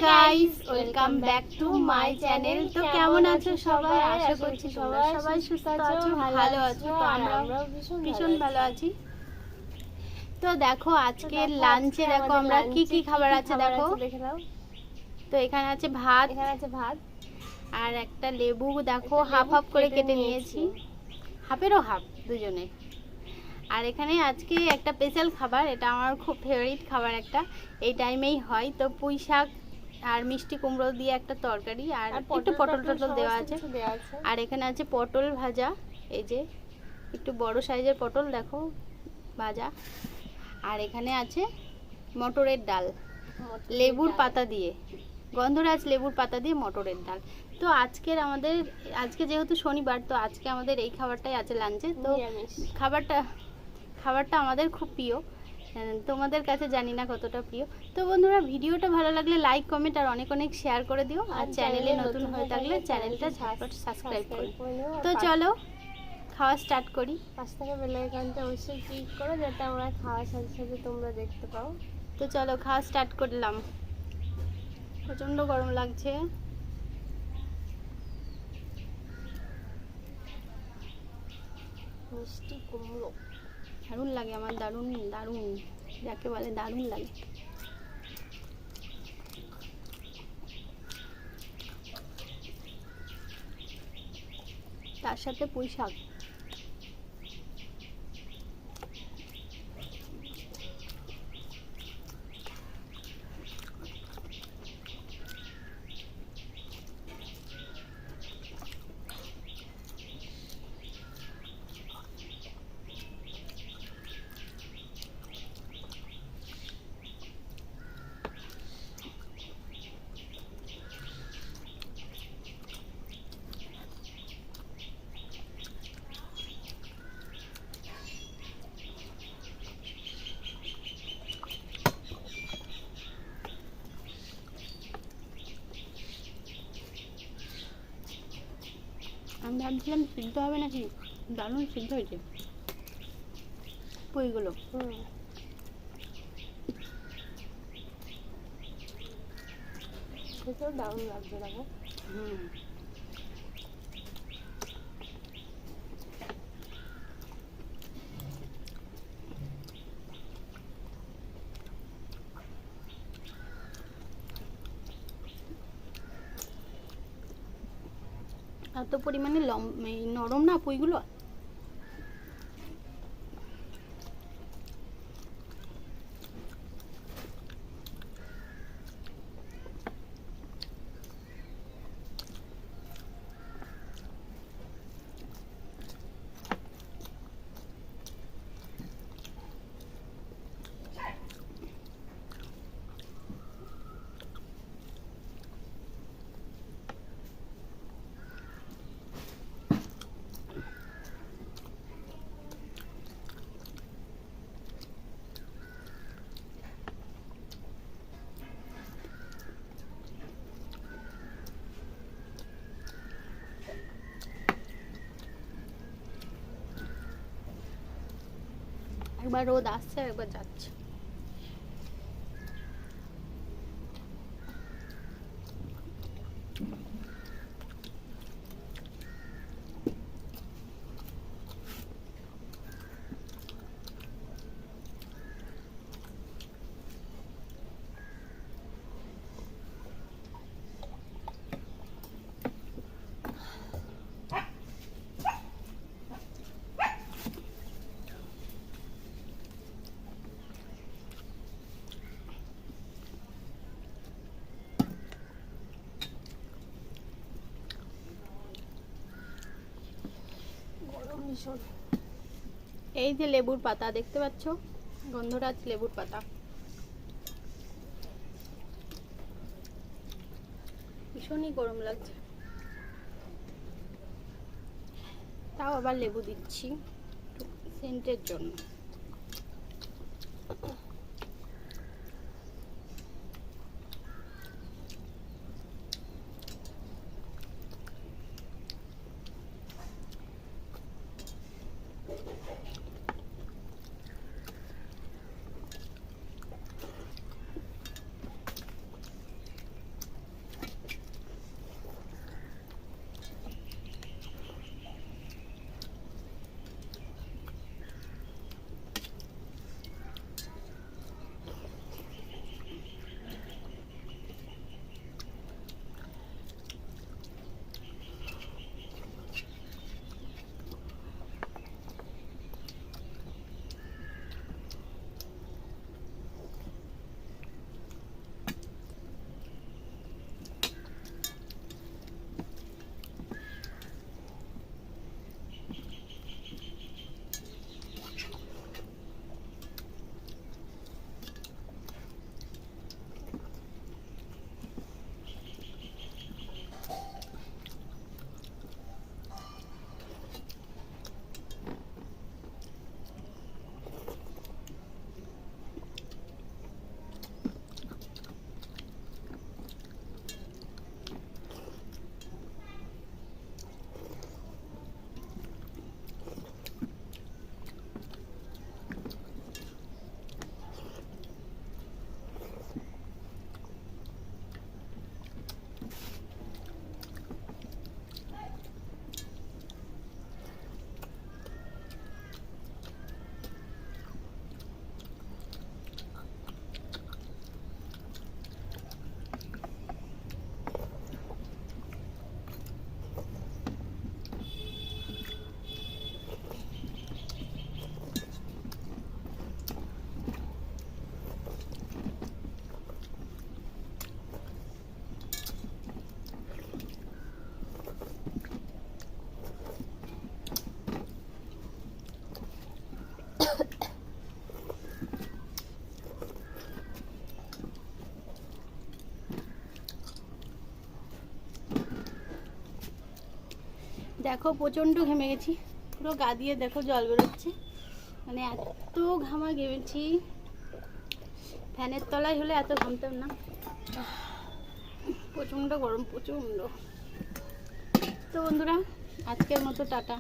Guys, welcome back to my channel. তো কেমন আছো সবাই? আশা করছি তোমরা সবাই সুস্থ আছো, ভালো আছো। তো আমরা ভীষণ ভালো আছি। তো দেখো আজকে লাঞ্চে দেখো আমরা কি কি খাবার আছে দেখো। তো এখানে আছে ভাত, আর একটা লেবু দেখো হাফ হাফ করে কেটে নিয়েছি, হাফেরও হাফ দুজনে। আর এখানে আজকে একটা স্পেশাল খাবার, এটা আমার খুব ফেভারিট খাবার একটা, এই টাইমেই হয়। তো পুঁই শাক আর মিষ্টি কুমড়ো দিয়ে একটা তরকারি, আর একটু পটল টটল দেওয়া আছে। আর এখানে আছে পটল ভাজা, এই যে একটু বড় সাইজের পটল দেখো ভাজা। আর এখানে আছে মটরের ডাল, লেবুর পাতা দিয়ে, গন্ধরাজ লেবুর পাতা দিয়ে মটরের ডাল। তো আজকে যেহেতু শনিবার, তো আজকে আমাদের এই খাবারটাই আছে লাঞ্চে। তো খাবারটা আমাদের খুব প্রিয়, তোমাদের কাছে জানি না কতটা প্রিয়। তো বন্ধুরা, ভিডিওটা ভালো লাগলে লাইক কমেন্ট আর অনেক অনেক শেয়ার করে দিও। আর চ্যানেলে নতুন হয়ে থাকলে চ্যানেলটা ঝটপট সাবস্ক্রাইব করো। তো চলো খাওয়া স্টার্ট করি। পাশ থেকে বেল আইকনটা অবশ্যই ক্লিক করো, যাতে আমরা খাওয়ার সাথে সাথে তোমরা দেখতে পাও। তো চলো খাওয়া স্টার্ট করলাম। প্রচণ্ড গরম লাগছে। মিষ্টি কুমড়ো দারুণ লাগে আমার, দারুণ দারুণ, যাকে বলে দারুণ লাগে। তার সাথে পুঁই শাক। আমি ভাবছিলাম সিদ্ধ হবে নাকি, দারুণ সিদ্ধ হয়েছে পুঁইগুলো। খেতেও দারুণ লাগছে দেখো। এত পরিমাণে নরম না পুঁইগুলো। একবার রোদ আসছে, একবার যাচ্ছে। এই যে লেবুর পাতা দেখতে পাচ্ছ, গন্ধরাজ লেবুর পাতা, ভীষণই গরম লাগছে, তাও আবার লেবু দিচ্ছি সেন্টের জন্য। দেখো প্রচণ্ড ঘেমে গেছি, পুরো গা দিয়ে দেখো জল বেরোচ্ছে, মানে এত ঘামা ঘেমেছি। ফ্যানের তলায় হলে এত ঘামতাম না, প্রচণ্ড গরম প্রচণ্ড। তো বন্ধুরা আজকের মতো টাটা।